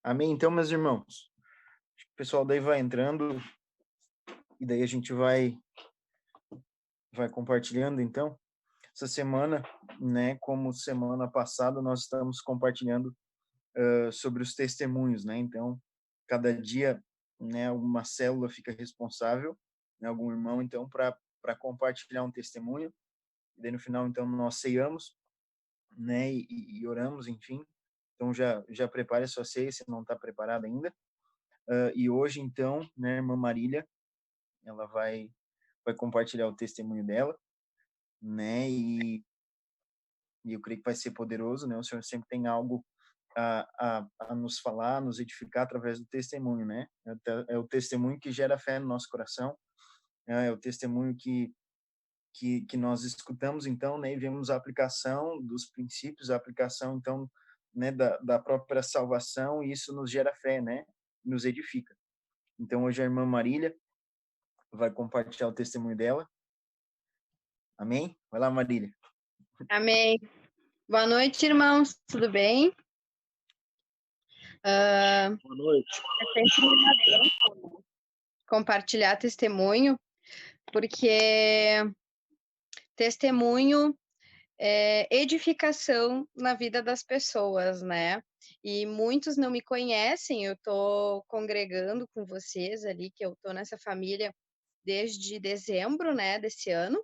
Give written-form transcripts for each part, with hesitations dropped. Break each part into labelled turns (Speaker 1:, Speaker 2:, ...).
Speaker 1: Amém? Então, meus irmãos, o pessoal daí vai entrando e daí a gente vai compartilhando, então. Essa semana, né, como semana passada, nós estamos compartilhando sobre os testemunhos, né? Então, cada dia, né, alguma célula fica responsável, né, algum irmão, então, para compartilhar um testemunho. E daí no final, então, nós ceiamos, né, e oramos, enfim. Então, já prepare a sua ceia, se não está preparada ainda. E hoje, então, né, a irmã Marília, ela vai compartilhar o testemunho dela, né, e eu creio que vai ser poderoso, né, o Senhor sempre tem algo a nos falar, a nos edificar através do testemunho, né, é o testemunho que gera fé no nosso coração, é o testemunho que nós escutamos, então, né, e vemos a aplicação dos princípios, a aplicação, então, né, da própria salvação, e isso nos gera fé, né, nos edifica. Então, hoje a irmã Marília vai compartilhar o testemunho dela. Amém? Vai lá, Marília.
Speaker 2: Amém. Boa noite, irmãos. Tudo bem?
Speaker 1: Boa noite.
Speaker 2: É sempre uma bênção compartilhar testemunho, porque testemunho é edificação na vida das pessoas, né? E muitos não me conhecem, eu tô congregando com vocês ali, que eu tô nessa família desde dezembro, né, desse ano.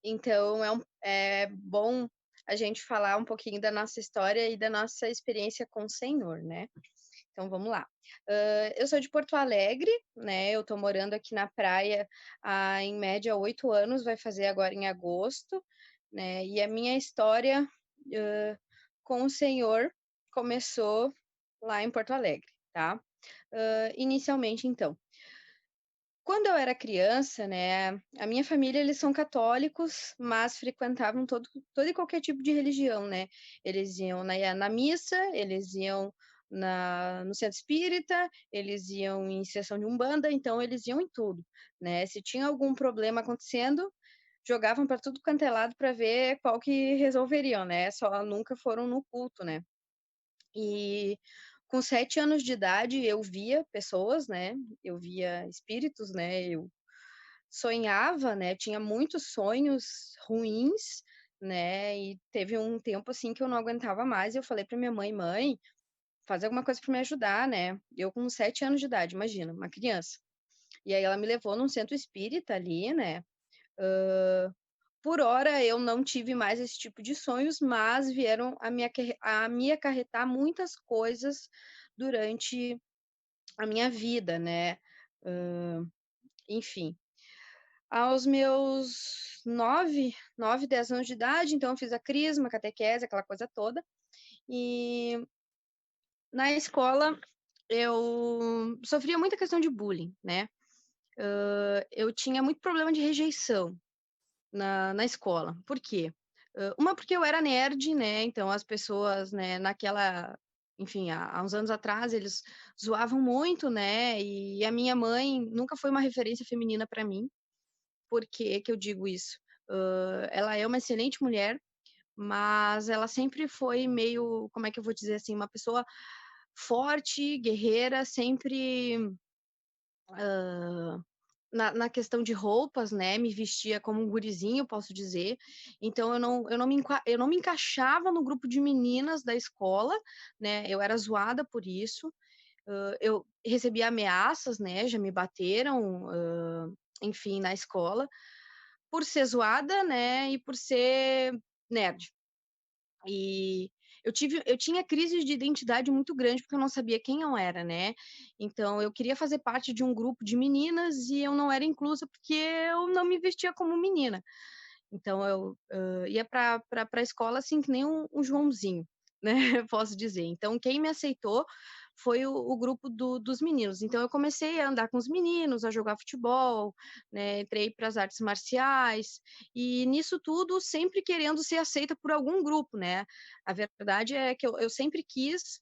Speaker 2: Então, é bom a gente falar um pouquinho da nossa história e da nossa experiência com o Senhor, né? Então, vamos lá. Eu sou de Porto Alegre, né? Eu tô morando aqui na praia há, em média, 8 anos, vai fazer agora em agosto, né? E a minha história com o Senhor começou lá em Porto Alegre, tá? Inicialmente, então. Quando eu era criança, né, a minha família, eles são católicos, mas frequentavam todo e qualquer tipo de religião, né? Eles iam na missa, eles iam no centro espírita, eles iam em sessão de umbanda, então eles iam em tudo, né? Se tinha algum problema acontecendo, jogavam para tudo quanto é lado para ver qual que resolveriam, né? Só nunca foram no culto, né? E com 7 anos de idade eu via pessoas, né, eu via espíritos, né, eu sonhava, né, tinha muitos sonhos ruins, né, e teve um tempo, assim, que eu não aguentava mais e eu falei para minha mãe: "Mãe, faz alguma coisa para me ajudar, né". Eu com 7 anos de idade, imagina, uma criança. E aí ela me levou num centro espírita ali, né, por hora eu não tive mais esse tipo de sonhos, mas vieram a me acarretar muitas coisas durante a minha vida, né. Enfim, aos meus 10 anos de idade, então eu fiz a crisma, catequese, aquela coisa toda, e na escola eu sofria muita questão de bullying, né. Eu tinha muito problema de rejeição na escola. Por quê? Uma, porque eu era nerd, né, então as pessoas, né, enfim, há uns anos atrás, eles zoavam muito, né, e a minha mãe nunca foi uma referência feminina para mim. Por que que eu digo isso? Ela é uma excelente mulher, mas ela sempre foi meio, como é que eu vou dizer assim, uma pessoa forte, guerreira, sempre, hã na questão de roupas, né, me vestia como um gurizinho, posso dizer, então eu não me encaixava no grupo de meninas da escola, né, eu era zoada por isso, eu recebia ameaças, né, já me bateram, enfim, na escola, por ser zoada, né, e por ser nerd. E eu tinha crise de identidade muito grande, porque eu não sabia quem eu era, né. Então eu queria fazer parte de um grupo de meninas e eu não era inclusa, porque eu não me vestia como menina. Então eu, ia pra escola, assim, que nem um Joãozinho, né, posso dizer. Então quem me aceitou foi o grupo dos meninos. Então eu comecei a andar com os meninos, a jogar futebol, né, entrei para as artes marciais, e nisso tudo sempre querendo ser aceita por algum grupo, né. A verdade é que eu sempre quis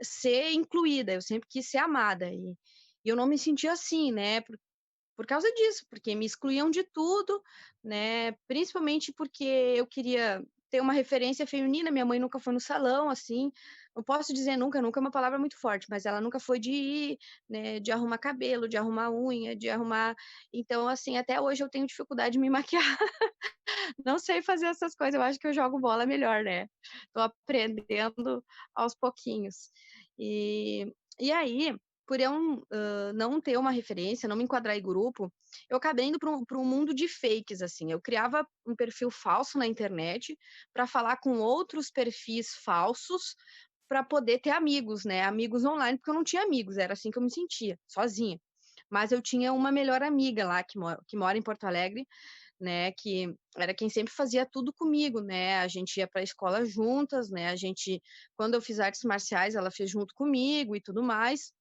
Speaker 2: ser incluída, eu sempre quis ser amada, e eu não me sentia assim, né, por causa disso, porque me excluíam de tudo, né, principalmente porque eu queria ter uma referência feminina. Minha mãe nunca foi no salão, assim, não posso dizer nunca, nunca é uma palavra muito forte, mas ela nunca foi de ir, né, de arrumar cabelo, de arrumar unha, de arrumar. Então, assim, até hoje eu tenho dificuldade de me maquiar. Não sei fazer essas coisas, eu acho que eu jogo bola melhor, né. Tô aprendendo aos pouquinhos. E aí, por eu, não ter uma referência, não me enquadrar em grupo, eu acabei indo para um mundo de fakes, assim. Eu criava um perfil falso na internet para falar com outros perfis falsos, para poder ter amigos, né, amigos online, porque eu não tinha amigos, era assim que eu me sentia, sozinha. Mas eu tinha uma melhor amiga lá que mora em Porto Alegre, né, que era quem sempre fazia tudo comigo, né, a gente ia para a escola juntas, né, quando eu fiz artes marciais, ela fez junto comigo e tudo mais,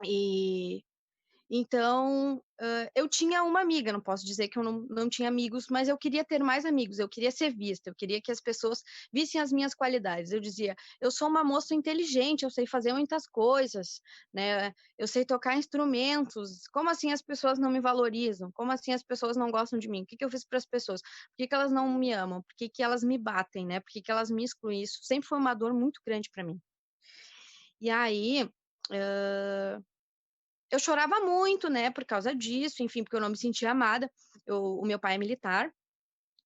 Speaker 2: e então, eu tinha uma amiga, não posso dizer que eu não tinha amigos, mas eu queria ter mais amigos, eu queria ser vista, eu queria que as pessoas vissem as minhas qualidades. Eu dizia: "Eu sou uma moça inteligente, eu sei fazer muitas coisas, né, eu sei tocar instrumentos, como assim as pessoas não me valorizam? Como assim as pessoas não gostam de mim? O que que eu fiz para as pessoas? Por que que elas não me amam? Por que que elas me batem, né, por que que elas me excluem?" Isso sempre foi uma dor muito grande para mim. E aí, hã eu chorava muito, né, por causa disso, enfim, porque eu não me sentia amada. O meu pai é militar,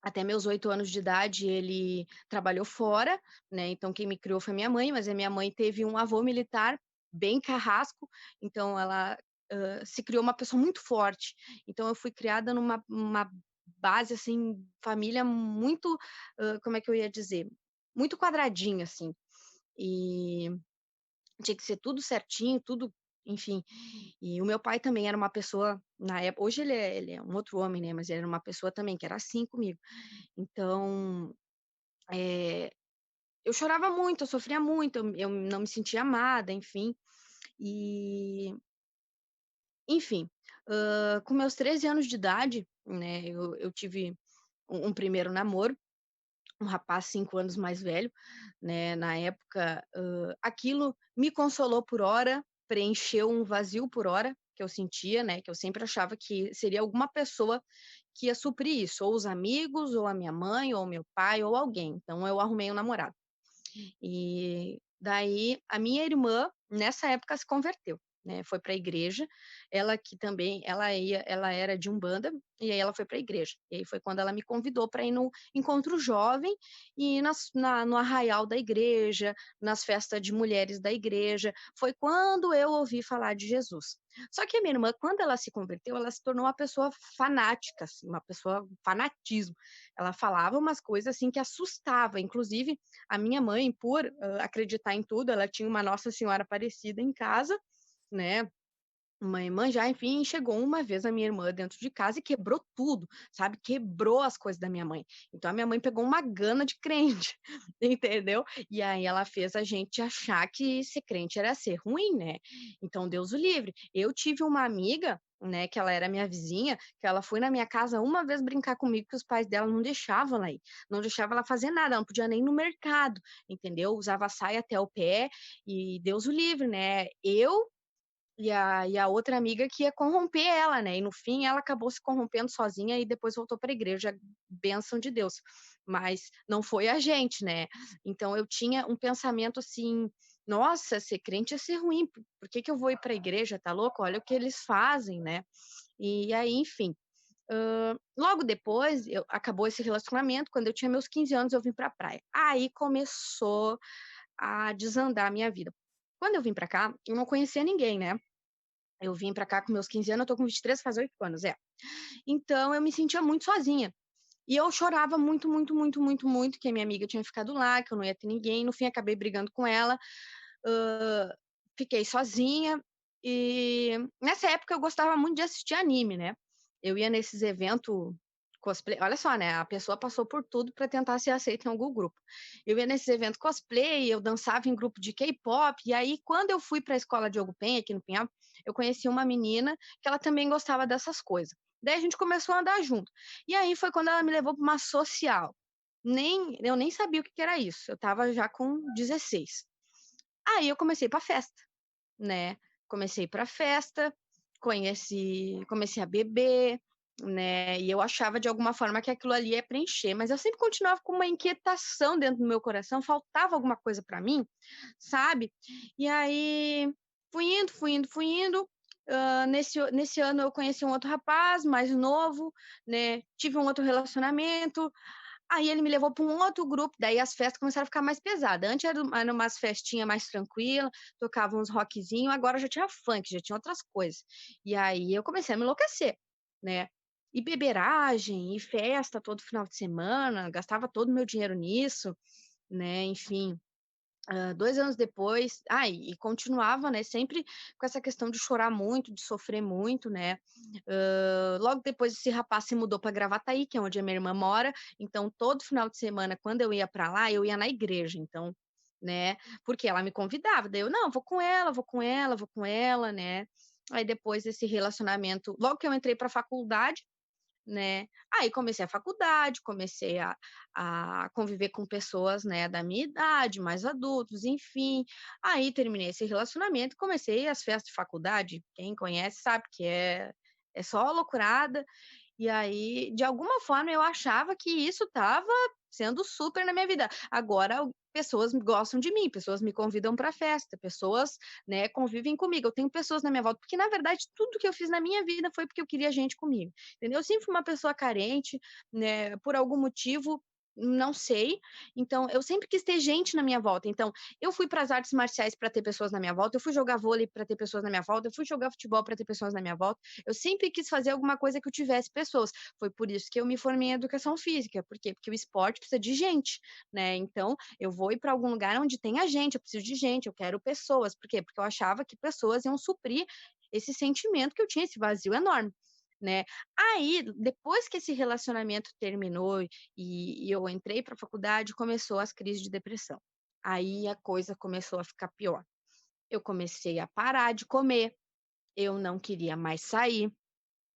Speaker 2: até meus 8 anos de idade ele trabalhou fora, né, então quem me criou foi minha mãe, mas a minha mãe teve um avô militar bem carrasco, então ela, se criou uma pessoa muito forte. Então eu fui criada numa base, assim, família muito, como é que eu ia dizer? Muito quadradinha, assim. E tinha que ser tudo certinho, tudo, enfim. E o meu pai também era uma pessoa, na época, hoje ele é um outro homem, né, mas ele era uma pessoa também que era assim comigo. Então, eh, eu chorava muito, eu sofria muito, eu não me sentia amada, enfim. E, enfim, com meus 13 anos de idade, né, eu tive um primeiro namoro, um rapaz 5 anos mais velho, né, na época, aquilo me consolou por hora, preencheu um vazio por hora que eu sentia, né, que eu sempre achava que seria alguma pessoa que ia suprir isso, ou os amigos, ou a minha mãe, ou meu pai, ou alguém. Então eu arrumei um namorado. E daí a minha irmã, nessa época, se converteu, né, foi para a igreja, ela que também ela era de umbanda, e aí ela foi para a igreja. E aí foi quando ela me convidou para ir no encontro jovem e no arraial da igreja, nas festas de mulheres da igreja, foi quando eu ouvi falar de Jesus. Só que a minha irmã, quando ela se converteu, ela se tornou uma pessoa fanática, assim, uma pessoa fanatismo. Ela falava umas coisas, assim, que assustava, inclusive a minha mãe, por, acreditar em tudo, ela tinha uma Nossa Senhora Aparecida em casa, né, uma Iemanjá, enfim, chegou uma vez a minha irmã dentro de casa e quebrou tudo, sabe, quebrou as coisas da minha mãe. Então a minha mãe pegou uma gana de crente, entendeu. E aí ela fez a gente achar que ser crente era ser ruim, né. Então Deus o livre. Eu tive uma amiga, né, que ela era minha vizinha, que ela foi na minha casa uma vez brincar comigo, que os pais dela não deixavam ela ir, não deixavam ela fazer nada, ela não podia nem ir no mercado, entendeu. Usava saia até o pé e Deus o livre, né. Eu e a outra amiga que ia corromper ela, né, e no fim ela acabou se corrompendo sozinha e depois voltou para a igreja, bênção de Deus, mas não foi a gente, né. Então eu tinha um pensamento assim: "Nossa, ser crente é ser ruim, por que que eu vou ir para a igreja, tá louco? Olha o que eles fazem", né. E aí, enfim, logo depois acabou esse relacionamento, quando eu tinha meus 15 anos eu vim pra praia. Aí começou a desandar a minha vida. Quando eu vim pra cá, eu não conhecia ninguém, né. Eu vim pra cá com meus 15 anos, eu tô com 23, faz 8 anos, é. Então eu me sentia muito sozinha. E eu chorava muito, muito, muito, muito, muito que a minha amiga tinha ficado lá, que eu não ia ter ninguém, no fim acabei brigando com ela, hã, fiquei sozinha, e nessa época eu gostava muito de assistir anime, né. Eu ia nesses evento cosplay, olha só, né, a pessoa passou por tudo para tentar ser aceita em algum grupo. Eu ia nesses eventos cosplay, eu dançava em grupo de K-pop, e aí quando eu fui para a escola Diogo Penha, aqui no Pinhal, eu conheci uma menina que ela também gostava dessas coisas. Daí a gente começou a andar junto. E aí foi quando ela me levou para uma social. Eu nem sabia o que que era isso, eu estava já com 16. Aí eu comecei pra festa, né, comecei pra festa, comecei a beber, né? E eu achava de alguma forma que aquilo ali ia preencher, mas eu sempre continuava com uma inquietação dentro do meu coração, faltava alguma coisa para mim, sabe? E aí fui indo. Nesse ano eu conheci um outro rapaz mais novo, né? Tive um outro relacionamento. Aí ele me levou para um outro grupo, daí as festas começaram a ficar mais pesadas. Antes era umas festinhas mais tranquilas, tocava uns rockzinho, agora já tinha funk, já tinha outras coisas. E aí eu comecei a me enlouquecer, né? E beberagem, e festa todo final de semana, gastava todo o meu dinheiro nisso, né? Enfim, 2 anos depois, e continuava, né, sempre com essa questão de chorar muito, de sofrer muito, né. Logo depois esse rapaz se mudou para Gravataí, que é onde a minha irmã mora, então todo final de semana quando eu ia para lá, eu ia na igreja, então, né, porque ela me convidava, daí eu: "Não, vou com ela, vou com ela, vou com ela", né. Aí depois desse relacionamento logo que eu entrei para faculdade, né, aí comecei a faculdade, comecei a conviver com pessoas, né, da minha idade, mais adultos, enfim. Aí terminei esse relacionamento e comecei as festas de faculdade, quem conhece sabe que é só loucurada, e aí, de alguma forma, eu achava que isso estava sendo super na minha vida. Agora, pessoas gostam de mim, pessoas me convidam para festa, pessoas, né, convivem comigo. Eu tenho pessoas na minha volta, porque na verdade tudo que eu fiz na minha vida foi porque eu queria gente comigo, entendeu? Eu sempre fui uma pessoa carente, né, por algum motivo, não sei. Então, eu sempre quis ter gente na minha volta. Então, eu fui para as artes marciais para ter pessoas na minha volta, eu fui jogar vôlei para ter pessoas na minha volta, eu fui jogar futebol para ter pessoas na minha volta. Eu sempre quis fazer alguma coisa que eu tivesse pessoas. Foi por isso que eu me formei em educação física. Por quê? Porque o esporte precisa de gente, né? Então, eu vou ir para algum lugar onde tenha gente, eu preciso de gente, eu quero pessoas. Por quê? Porque eu achava que pessoas iam suprir esse sentimento que eu tinha, esse vazio enorme. Né? Aí, depois que esse relacionamento terminou e eu entrei para a faculdade, começou as crises de depressão. Aí a coisa começou a ficar pior. Eu comecei a parar de comer, eu não queria mais sair,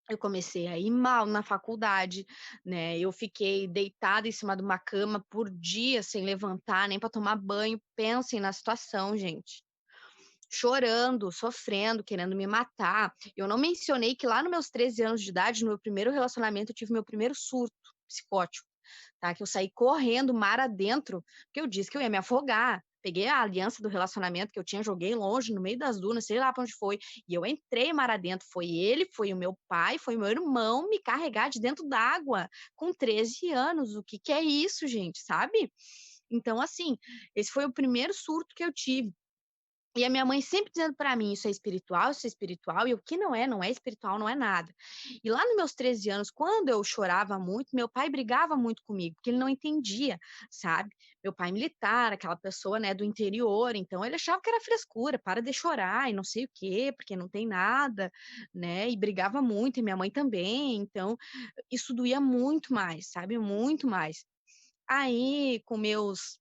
Speaker 2: eu comecei a ir mal na faculdade, né, eu fiquei deitada em cima de uma cama por dias sem levantar, nem para tomar banho, pensem na situação, gente. Chorando, sofrendo, querendo me matar. Eu não mencionei que lá nos meus 13 anos de idade, no meu primeiro relacionamento, eu tive meu primeiro surto psicótico, tá, que eu saí correndo mar adentro, porque eu disse que eu ia me afogar. Peguei a aliança do relacionamento que eu tinha, joguei longe, no meio das dunas, sei lá pra onde foi, e eu entrei mar adentro. Foi ele, foi o meu pai, foi o meu irmão me carregar de dentro d'água, com 13 anos. O que que é isso, gente, sabe? Então, assim, esse foi o primeiro surto que eu tive. E a minha mãe sempre dizendo para mim: isso é espiritual", e o que não é espiritual, não é nada. E lá nos meus 13 anos, quando eu chorava muito, meu pai brigava muito comigo, porque ele não entendia, sabe. Meu pai é militar, aquela pessoa, né, do interior, então ele achava que era frescura, para de chorar e não sei o quê, porque não tem nada, né, e brigava muito, e minha mãe também, então isso doía muito mais, sabe, muito mais. Aí, com meus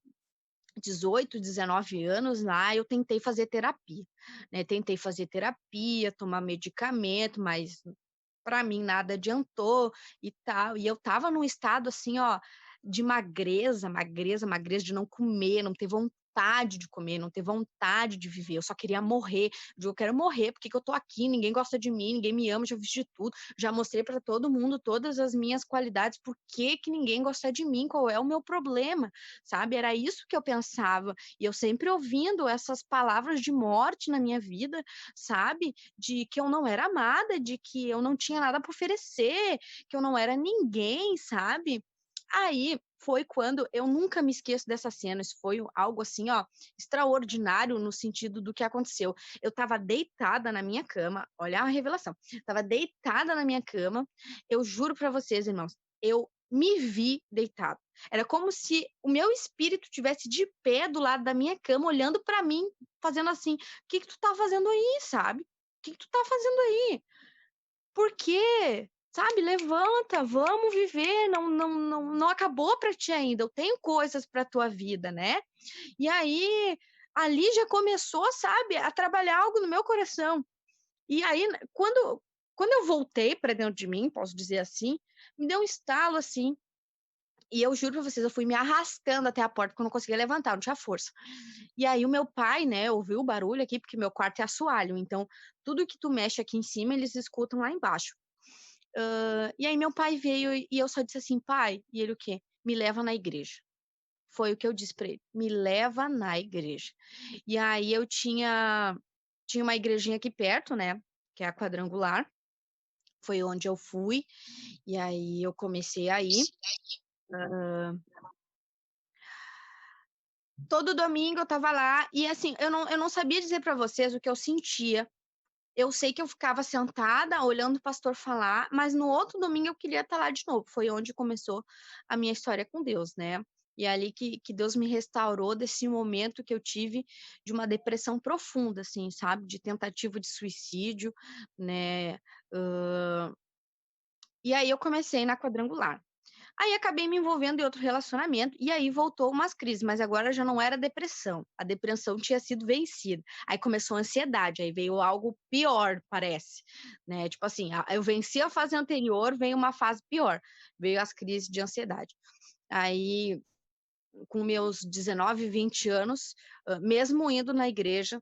Speaker 2: 18, 19 anos lá, eu tentei fazer terapia, né, tentei fazer terapia, tomar medicamento, mas para mim nada adiantou e tal, e eu estava num estado assim, ó, de magreza, magreza, magreza, de não comer, não ter vontade de comer, não ter vontade de viver, eu só queria morrer. Eu digo: "Eu quero morrer, por que que eu tô aqui? Ninguém gosta de mim, ninguém me ama, já fiz de tudo, já mostrei para todo mundo todas as minhas qualidades, por que que ninguém gosta de mim? Qual é o meu problema?", sabe, era isso que eu pensava, e eu sempre ouvindo essas palavras de morte na minha vida, sabe, de que eu não era amada, de que eu não tinha nada para oferecer, que eu não era ninguém, sabe. Aí foi quando eu nunca me esqueço dessa cena, isso foi algo assim, ó, extraordinário no sentido do que aconteceu. Eu estava deitada na minha cama, olha a revelação, estava deitada na minha cama, eu juro para vocês, irmãos, eu me vi deitada. Era como se o meu espírito tivesse de pé do lado da minha cama, olhando para mim, fazendo assim: "O que que tu tá fazendo aí?", sabe. "O que que tu tá fazendo aí? Por quê? Sabe, levanta, vamos viver, não acabou pra ti ainda, eu tenho coisas pra tua vida, né". E aí, ali já começou, sabe, a trabalhar algo no meu coração. E aí, quando eu voltei pra dentro de mim, posso dizer assim, me deu um estalo, assim, e eu juro pra vocês, eu fui me arrastando até a porta, porque eu não conseguia levantar, eu não tinha força. E aí o meu pai, né, ouviu o barulho aqui, porque meu quarto é assoalho, então tudo que tu mexe aqui em cima, eles escutam lá embaixo.
Speaker 3: E aí meu pai veio e eu só disse assim: "Pai", e ele o quê? "Me leva na igreja". Foi o que eu disse para ele: "Me leva na igreja". E aí eu tinha uma igrejinha aqui perto, né, que é a Quadrangular, foi onde eu fui, e aí eu comecei a ir. Todo domingo eu estava lá e, assim, eu não sabia dizer para vocês o que eu sentia. Eu sei que eu ficava sentada olhando o pastor falar, mas no outro domingo eu queria estar lá de novo. Foi onde começou a minha história com Deus, né. E é ali que Deus me restaurou desse momento que eu tive de uma depressão profunda, assim, sabe, de tentativa de suicídio, né. hã, e aí eu comecei na Quadrangular. Aí acabei me envolvendo em outro relacionamento, e aí voltou umas crises, mas agora já não era depressão, a depressão tinha sido vencida. Aí começou a ansiedade, aí veio algo pior, parece, né, tipo assim, eu venci a fase anterior, veio uma fase pior, veio as crises de ansiedade. Aí, com meus 19, 20 anos, mesmo indo na igreja,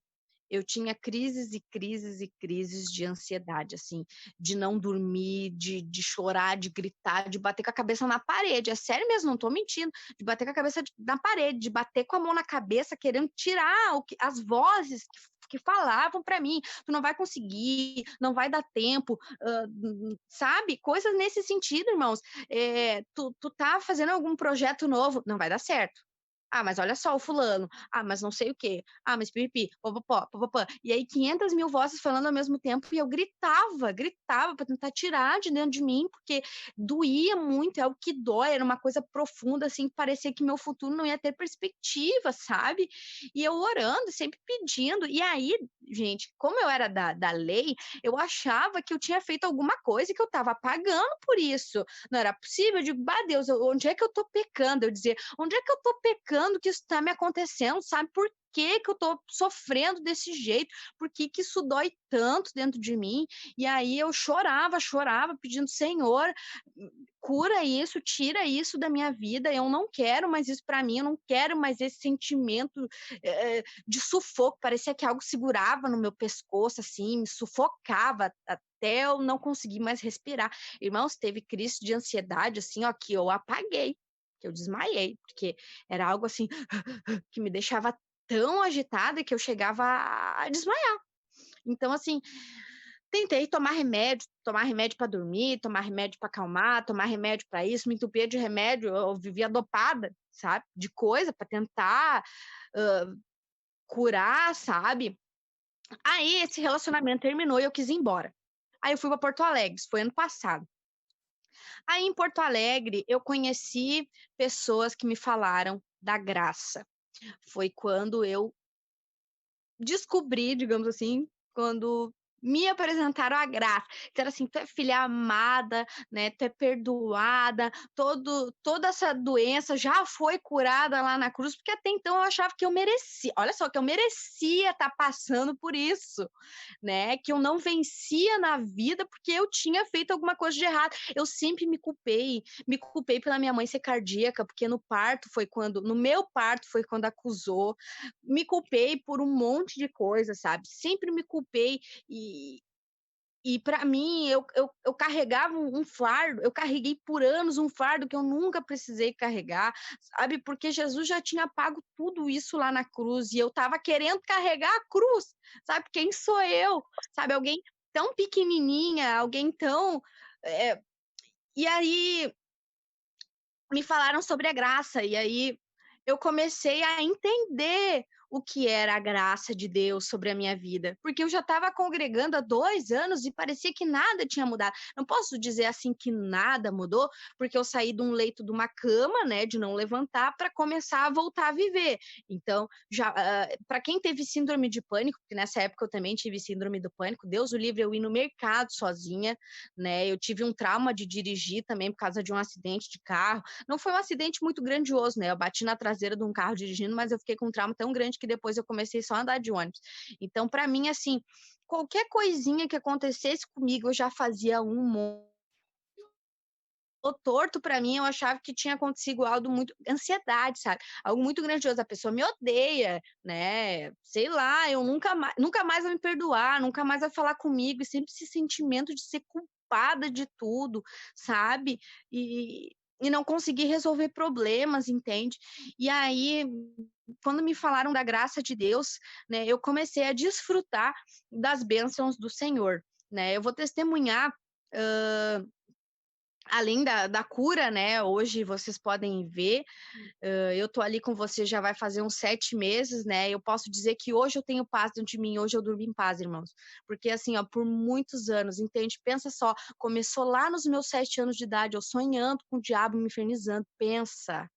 Speaker 3: eu tinha crises e crises e crises de ansiedade, assim, de não dormir, de chorar, de gritar, de bater com a cabeça na parede. É sério mesmo, não tô mentindo. De bater com a cabeça na parede, de bater com a mão na cabeça, querendo tirar as vozes que falavam para mim: "Tu não vai conseguir, não vai dar tempo", sabe? Coisas nesse sentido, irmãos. Tu tá fazendo algum projeto novo, não vai dar certo. "Ah, mas olha só o fulano. Ah, mas não sei o quê. Ah, mas pipipi, popopó, popopã". E aí 500.000 vozes falando ao mesmo tempo e eu gritava para tentar tirar de dentro de mim, porque doía muito, é o que dói, era uma coisa profunda, assim, que parecia que meu futuro não ia ter perspectiva, sabe. E eu orando, sempre pedindo. E aí, gente, como eu era da lei, eu achava que eu tinha feito alguma coisa e que eu estava pagando por isso. Não era possível, eu digo: "Bah, Deus, onde é que eu tô pecando?". Eu dizia: "Onde é que eu tô pecando que isso está me acontecendo, sabe? Por que que eu tô sofrendo desse jeito? Por que que isso dói tanto dentro de mim?". E aí eu chorava, pedindo: "Senhor, cura isso, tira isso da minha vida, eu não quero mais isso para mim, eu não quero mais esse sentimento, de sufoco". Parecia que algo segurava no meu pescoço, assim, me sufocava até eu não conseguir mais respirar. Irmãos, teve crise de ansiedade, assim, ó, que eu apaguei, que eu desmaiei, porque era algo assim que me deixava tão agitada que eu chegava a desmaiar. Então, assim, tentei tomar remédio para dormir, tomar remédio para acalmar, tomar remédio para isso, me entupia de remédio, eu vivia dopada, sabe, de coisa para tentar, curar, sabe. Aí esse relacionamento terminou e eu quis ir embora. Aí eu fui para Porto Alegre, isso foi ano passado. Aí em Porto Alegre eu conheci pessoas que me falaram da graça. Foi quando eu descobri, digamos assim, quando me apresentaram a graça. Então era assim: "Tu é filha amada, né, tu é perdoada, toda essa doença já foi curada lá na cruz", porque até então eu achava que eu merecia, olha só, que eu merecia estar passando por isso, né, que eu não vencia na vida porque eu tinha feito alguma coisa de errado. Eu sempre me culpei pela minha mãe ser cardíaca, porque no meu parto foi quando acusou, me culpei por um monte de coisa, sabe, sempre me culpei e para mim eu carregava um fardo, eu carreguei por anos um fardo que eu nunca precisei carregar, sabe, porque Jesus já tinha pago tudo isso lá na cruz e eu estava querendo carregar a cruz, sabe, quem sou eu? Sabe, alguém tão pequenininha, alguém tão, eh, e aí me falaram sobre a graça, e aí eu comecei a entender o que era a graça de Deus sobre a minha vida, porque eu já estava congregando há 2 anos e parecia que nada tinha mudado. Não posso dizer assim que nada mudou, porque eu saí de um leito de uma cama, né, de não levantar, para começar a voltar a viver. Então, já, para quem teve síndrome de pânico, porque nessa época eu também tive síndrome do pânico, Deus o livre eu ir no mercado sozinha, né, eu tive um trauma de dirigir também por causa de um acidente de carro. Não foi um acidente muito grandioso, né, eu bati na traseira de um carro dirigindo, mas eu fiquei com um trauma tão grande que depois eu comecei só a andar de ônibus. Então, para mim, assim, qualquer coisinha que acontecesse comigo, eu já fazia torto para mim, eu achava que tinha acontecido algo muito ansiedade, sabe, algo muito grandioso, a pessoa me odeia, né, sei lá, eu nunca mais vai me perdoar, nunca mais vai falar comigo, e sempre esse sentimento de ser culpada de tudo, sabe? E não consegui resolver problemas, entende? E aí, quando me falaram da graça de Deus, né, eu comecei a desfrutar das bênçãos do Senhor, né? Eu vou testemunhar, além da cura, né? Hoje vocês podem ver, eu tô ali com você já vai fazer uns 7 meses, né? Eu posso dizer que hoje eu tenho paz dentro de mim, hoje eu durmo em paz, irmãos. Porque assim, ó, por muitos anos, entende? Pensa só, começou lá nos meus 7 anos de idade, eu sonhando com o diabo me infernizando, pensa.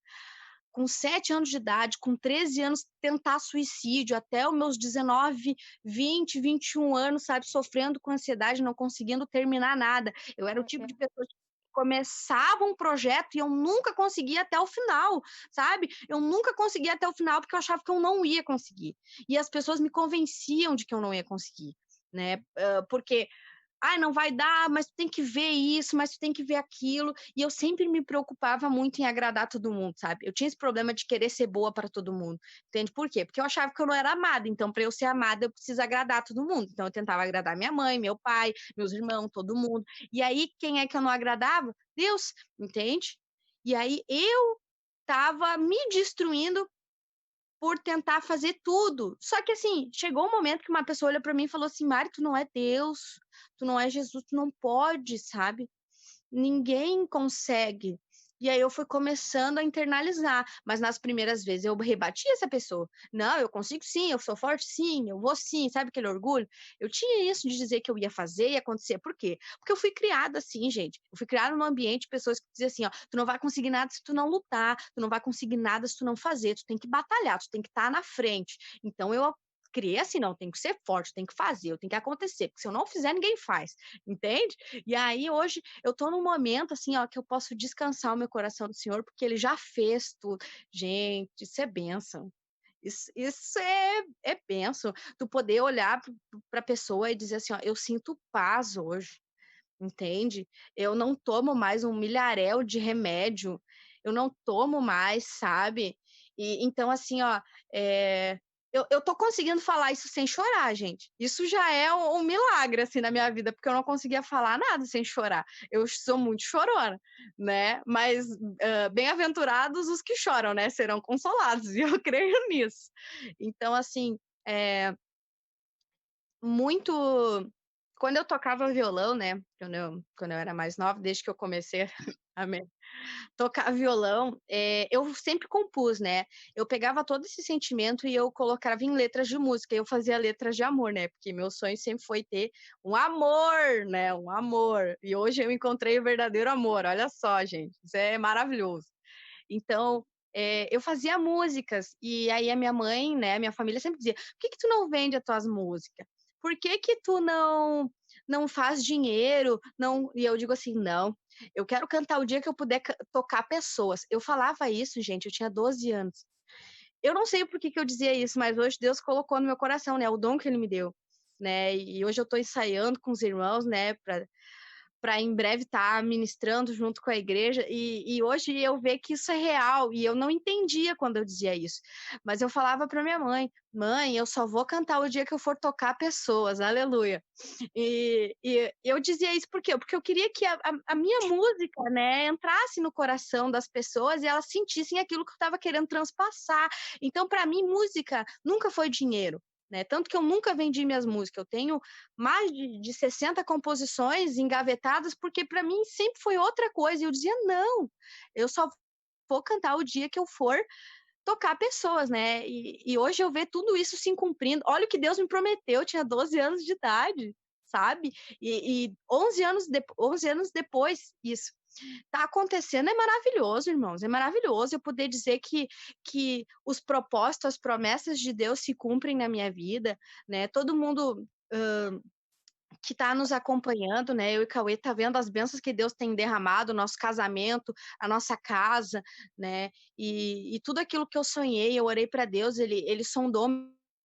Speaker 3: Com 7 anos de idade, com 13 anos, tentar suicídio, até os meus 19, 20, 21 anos, sabe, sofrendo com ansiedade, não conseguindo terminar nada. Eu era o tipo de pessoa que começava um projeto e eu nunca conseguia até o final, sabe? Eu nunca conseguia até o final porque eu achava que eu não ia conseguir. E as pessoas me convenciam de que eu não ia conseguir, né? Porque ai, não vai dar, mas tu tem que ver isso, mas tu tem que ver aquilo. E eu sempre me preocupava muito em agradar todo mundo, sabe? Eu tinha esse problema de querer ser boa para todo mundo. Entende por quê? Porque eu achava que eu não era amada. Então, para eu ser amada, eu preciso agradar todo mundo. Então, eu tentava agradar minha mãe, meu pai, meus irmãos, todo mundo. E aí, quem é que eu não agradava? Deus, entende? E aí, eu tava me destruindo por tentar fazer tudo. Só que assim, chegou um momento que uma pessoa olhou para mim e falou assim: Mari, tu não é Deus, tu não é Jesus, tu não pode, sabe? Ninguém consegue. E aí eu fui começando a internalizar, mas nas primeiras vezes eu rebati essa pessoa. Não, eu consigo sim, eu sou forte sim, eu vou sim, sabe aquele orgulho? Eu tinha isso de dizer que eu ia fazer e acontecer. Por quê? Porque eu fui criada assim, gente. Eu fui criada num ambiente de pessoas que diziam assim, ó, tu não vai conseguir nada se tu não lutar, tu não vai conseguir nada se tu não fazer, tu tem que batalhar, tu tem que estar na frente. Então eu criei assim, não, tem que ser forte, tem que fazer, tem que acontecer, porque se eu não fizer, ninguém faz, entende? E aí hoje eu tô num momento assim, ó, que eu posso descansar o meu coração do Senhor, porque Ele já fez tudo. Gente, isso é bênção. Isso é bênção. Tu poder olhar para a pessoa e dizer assim, ó, eu sinto paz hoje, entende? Eu não tomo mais um milharéu de remédio, eu não tomo mais, sabe? E então, assim, ó, eu tô conseguindo falar isso sem chorar, gente. Isso já é um milagre, assim, na minha vida, porque eu não conseguia falar nada sem chorar. Eu sou muito chorona, né? Mas bem-aventurados os que choram, né? Serão consolados, e eu creio nisso. Então, assim, muito quando eu tocava violão, né, quando eu era mais nova, desde que eu comecei a tocar violão, eu sempre compus, né, eu pegava todo esse sentimento e eu colocava em letras de música, eu fazia letras de amor, né, porque meu sonho sempre foi ter um amor, né, um amor, e hoje eu encontrei o verdadeiro amor, olha só gente, isso é maravilhoso. Então, eu fazia músicas, e aí a minha mãe, né, a minha família sempre dizia: "Por que que tu não vende as tuas músicas? Por que que tu não faz dinheiro? Não", e eu digo assim: "Não, eu quero cantar o dia que eu puder tocar pessoas". Eu falava isso, gente, eu tinha 12 anos. Eu não sei por que que eu dizia isso, mas hoje Deus colocou no meu coração, né, o dom que ele me deu, né, e hoje eu estou ensaiando com os irmãos, né, para em breve estar ministrando junto com a igreja, e hoje eu vejo que isso é real, e eu não entendia quando eu dizia isso, mas eu falava para minha mãe: "Mãe, eu só vou cantar o dia que eu for tocar pessoas, aleluia". E eu dizia isso por quê? Porque eu queria que a minha música, né, entrasse no coração das pessoas e elas sentissem aquilo que eu estava querendo transpassar. Então, para mim, música nunca foi dinheiro, né? Tanto que eu nunca vendi minhas músicas. Eu tenho mais de 60 composições engavetadas, porque para mim sempre foi outra coisa. E eu dizia, não, eu só vou cantar o dia que eu for tocar pessoas, né? E hoje eu vejo tudo isso se cumprindo. Olha o que Deus me prometeu, eu tinha 12 anos de idade, sabe? E 11 anos depois, isso tá acontecendo, é maravilhoso, irmãos, é maravilhoso eu poder dizer que os propósitos, as promessas de Deus se cumprem na minha vida, né? Todo mundo que está nos acompanhando, né? Eu e Cauê tá vendo as bênçãos que Deus tem derramado, o nosso casamento, a nossa casa, né? E tudo aquilo que eu sonhei, eu orei para Deus, ele sondou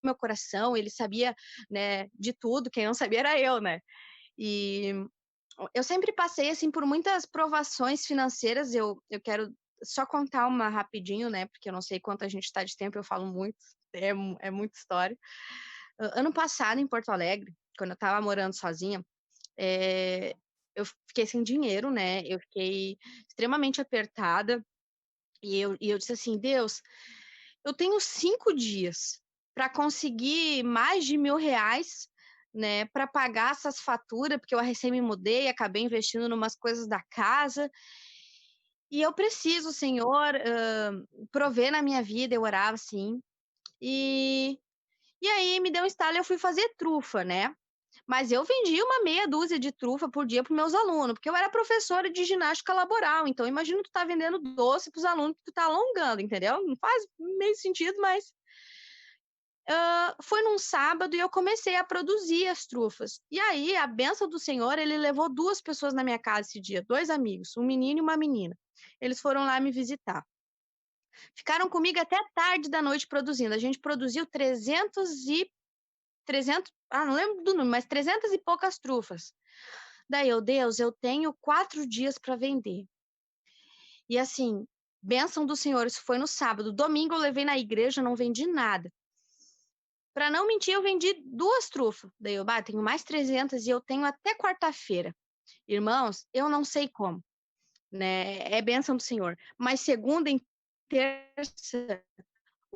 Speaker 3: meu coração, ele sabia, né, de tudo, quem não sabia era eu, né? E eu sempre passei assim por muitas provações financeiras, eu quero só contar uma rapidinho, né? Porque eu não sei quanto a gente está de tempo, eu falo muito, é muita história. Ano passado, em Porto Alegre, quando eu estava morando sozinha, eu fiquei sem dinheiro, né? Eu fiquei extremamente apertada. E eu disse assim, Deus, eu tenho 5 dias para conseguir mais de R$ 1.000, né, para pagar essas faturas, porque eu recém me mudei, acabei investindo em umas coisas da casa, e eu preciso, Senhor, prover na minha vida. Eu orava assim, e, e aí me deu um estalo e eu fui fazer trufa, né? Mas eu vendia uma meia dúzia de trufa por dia para meus alunos, porque eu era professora de ginástica laboral. Então, imagina tu tá vendendo doce para os alunos que tu tá alongando, entendeu? Não faz meio sentido, mas foi num sábado e eu comecei a produzir as trufas. E aí, a bênção do Senhor, ele levou 2 pessoas na minha casa esse dia, 2 amigos, um menino e uma menina. Eles foram lá me visitar. Ficaram comigo até tarde da noite produzindo. A gente produziu 300, não lembro do número, mas 300 e poucas trufas. Daí Deus, eu tenho 4 dias para vender. E assim, bênção do Senhor, isso foi no sábado. Domingo eu levei na igreja, não vendi nada. Para não mentir, eu vendi 2 trufas. Daí eu tenho mais 300 e eu tenho até quarta-feira. Irmãos, eu não sei como, né? É bênção do Senhor. Mas segunda e terça,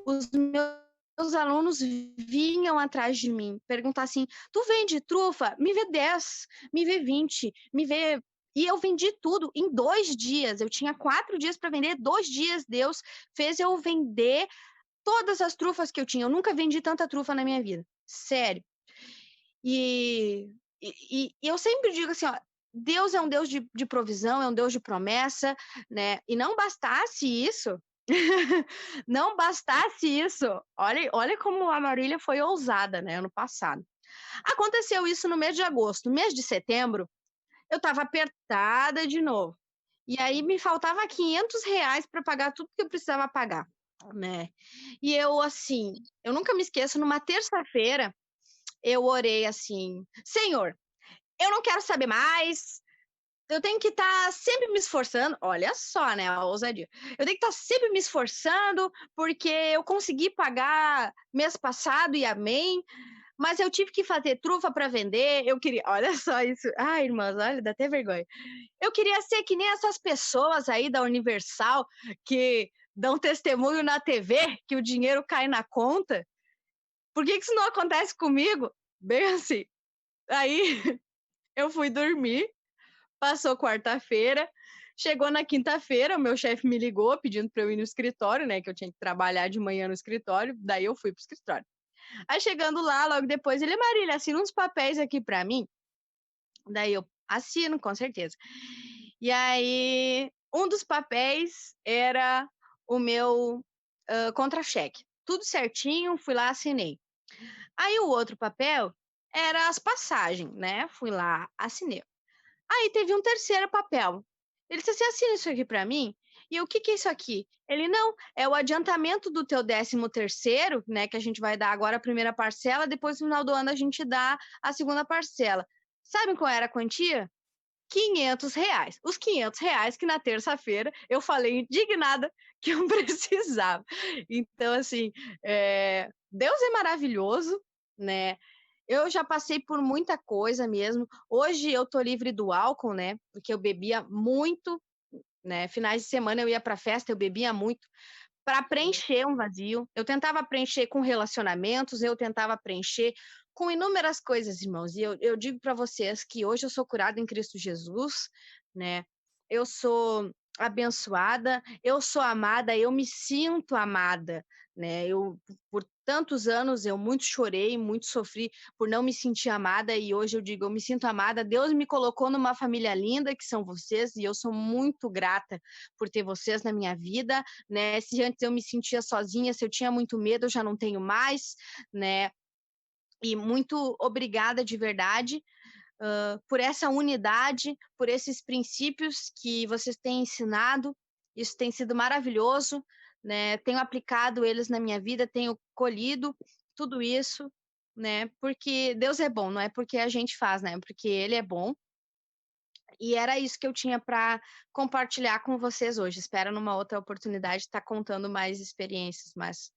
Speaker 3: os meus alunos vinham atrás de mim, perguntar assim, tu vende trufa? Me vê 10, me vê 20, me vê... E eu vendi tudo em 2 dias. Eu tinha 4 dias para vender, 2 dias Deus fez eu vender todas as trufas que eu tinha. Eu nunca vendi tanta trufa na minha vida, sério. E eu sempre digo assim, ó, Deus é um Deus de provisão, é um Deus de promessa, né? E não bastasse isso, não bastasse isso, olha como a Marília foi ousada, né, ano passado. Aconteceu isso no mês de agosto. No mês de setembro, eu estava apertada de novo. E aí me faltava R$ 500 para pagar tudo que eu precisava pagar, né? E eu, assim, eu nunca me esqueço, numa terça-feira, eu orei assim, Senhor, eu não quero saber mais, eu tenho que estar sempre me esforçando, olha só, né, a ousadia. Eu tenho que estar sempre me esforçando, porque eu consegui pagar mês passado e amém, mas eu tive que fazer trufa para vender, eu queria, olha só isso, ai, irmãs, olha, dá até vergonha. Eu queria ser que nem essas pessoas aí da Universal, que dão testemunho na TV, que o dinheiro cai na conta. Por que isso não acontece comigo? Bem assim, aí eu fui dormir, passou quarta-feira, chegou na quinta-feira, o meu chefe me ligou pedindo para eu ir no escritório, né, que eu tinha que trabalhar de manhã no escritório, daí eu fui pro escritório. Aí chegando lá, logo depois, ele, Marília, assina uns papéis aqui para mim. Daí eu assino, com certeza. E aí, um dos papéis era o meu contra-cheque. Tudo certinho, fui lá, assinei. Aí o outro papel era as passagens, né? Fui lá, assinei. Aí teve um terceiro papel. Ele disse assim, assina isso aqui para mim. E eu, o que que é isso aqui? Ele, não, é o adiantamento do teu 13º, né? Que a gente vai dar agora a primeira parcela, depois no final do ano a gente dá a segunda parcela. Sabe qual era a quantia? R$ 500. Os R$ 500 que na terça-feira eu falei indignada que eu precisava. Então, assim, Deus é maravilhoso, né? Eu já passei por muita coisa mesmo. Hoje eu tô livre do álcool, né? Porque eu bebia muito, né? Finais de semana eu ia para festa, eu bebia muito para preencher um vazio. Eu tentava preencher com relacionamentos, eu tentava preencher com inúmeras coisas, irmãos. E eu digo para vocês que hoje eu sou curada em Cristo Jesus, né? Eu sou abençoada, eu sou amada, eu me sinto amada, né? Eu por tantos anos eu muito chorei, muito sofri por não me sentir amada e hoje eu digo, eu me sinto amada. Deus me colocou numa família linda que são vocês e eu sou muito grata por ter vocês na minha vida, né? Se antes eu me sentia sozinha, se eu tinha muito medo, eu já não tenho mais, né? E muito obrigada de verdade por essa unidade, por esses princípios que vocês têm ensinado. Isso tem sido maravilhoso, né? Tenho aplicado eles na minha vida, tenho colhido tudo isso, né? Porque Deus é bom, não é porque a gente faz, né? Porque Ele é bom. E era isso que eu tinha para compartilhar com vocês hoje. Espero numa outra oportunidade estar contando mais experiências, mas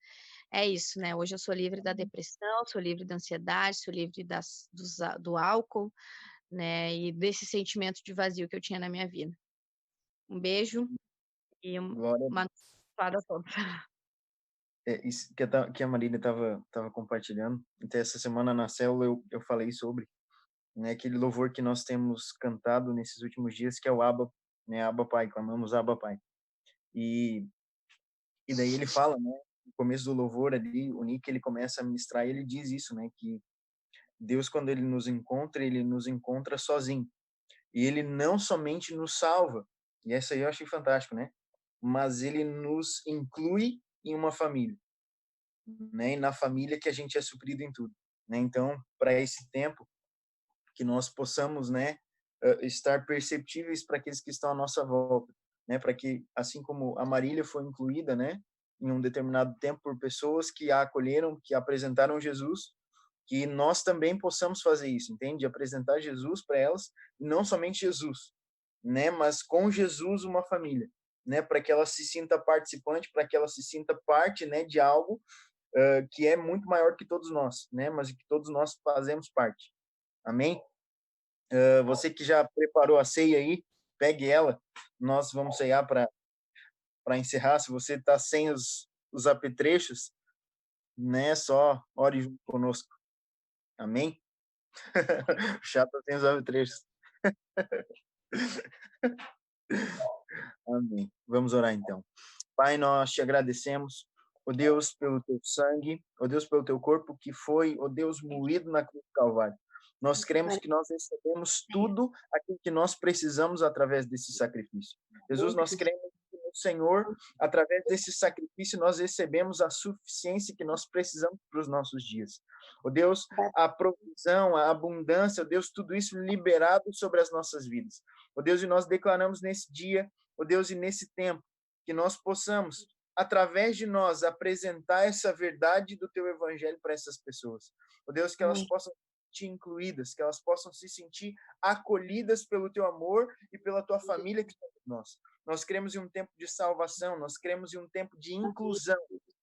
Speaker 3: é isso, né? Hoje eu sou livre da depressão, sou livre da ansiedade, sou livre do álcool, né? E desse sentimento de vazio que eu tinha na minha vida. Um beijo e
Speaker 1: Glória a
Speaker 3: uma
Speaker 1: Deus.
Speaker 3: noite a todos.
Speaker 1: Isso que a Marília estava compartilhando. Então, essa semana na célula eu falei sobre, né, aquele louvor que nós temos cantado nesses últimos dias, que é o Abba, né, Abba Pai, clamamos Abba Pai. E daí ele fala, né, no começo do louvor ali, o Nick, ele começa a ministrar e ele diz isso, né, que Deus, quando ele nos encontra sozinho. E ele não somente nos salva, e essa aí eu achei fantástico, né, mas ele nos inclui em uma família, né, e na família que a gente é suprido em tudo, né. Então, para esse tempo, que nós possamos, né, estar perceptíveis para aqueles que estão à nossa volta, né, para que, assim como a Marília foi incluída, né, em um determinado tempo por pessoas que a acolheram, que apresentaram Jesus, que nós também possamos fazer isso, entende? Apresentar Jesus para elas, não somente Jesus, né, mas com Jesus uma família, né, para que ela se sinta participante, para que ela se sinta parte, né, de algo que é muito maior que todos nós, né, mas que todos nós fazemos parte. Amém? Você que já preparou a ceia aí, pegue ela. Nós vamos ceiar para encerrar. Se você está sem os apetrechos, né, só ore junto conosco. Amém? O chá está sem os apetrechos. Amém. Vamos orar então. Pai, nós te agradecemos, ó Deus, pelo teu sangue, ó Deus, pelo teu corpo que foi, ó Deus, moído na cruz do Calvário. Nós cremos que nós recebemos tudo aquilo que nós precisamos através desse sacrifício. Jesus, nós cremos que no Senhor, através desse sacrifício, nós recebemos a suficiência que nós precisamos para os nossos dias. Ó Deus, a provisão, a abundância, ó Deus, tudo isso liberado sobre as nossas vidas. Ó Deus, e nós declaramos nesse dia, ó Deus, e nesse tempo, que nós possamos, através de nós, apresentar essa verdade do teu evangelho para essas pessoas. Ó Deus, que elas possam se sentir incluídas, que elas possam se sentir acolhidas pelo teu amor e pela tua família que somos nós. Nós cremos em um tempo de salvação, nós cremos em um tempo de inclusão,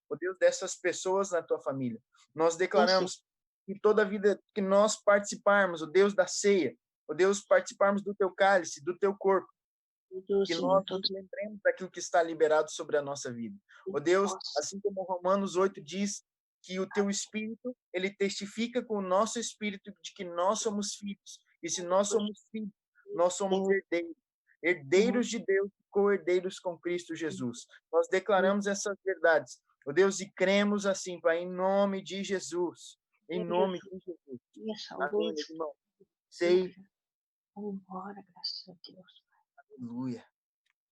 Speaker 1: ó Deus, dessas pessoas na tua família. Nós declaramos que toda a vida que nós participarmos, ó Deus, da ceia, ó Deus, participarmos do teu cálice, do teu corpo, que nós nos lembremos daquilo que está liberado sobre a nossa vida. Ó Deus, assim como Romanos 8 diz que o teu Espírito, ele testifica com o nosso Espírito de que nós somos filhos. E se nós somos filhos, nós somos herdeiros. Herdeiros de Deus, co-herdeiros com Cristo Jesus. Nós declaramos essas verdades, ó Deus, e cremos assim, Pai, em nome de Jesus. Em nome de Jesus. Amém, irmão. Sei.
Speaker 3: Vamos embora, graças a Deus.
Speaker 1: Aleluia.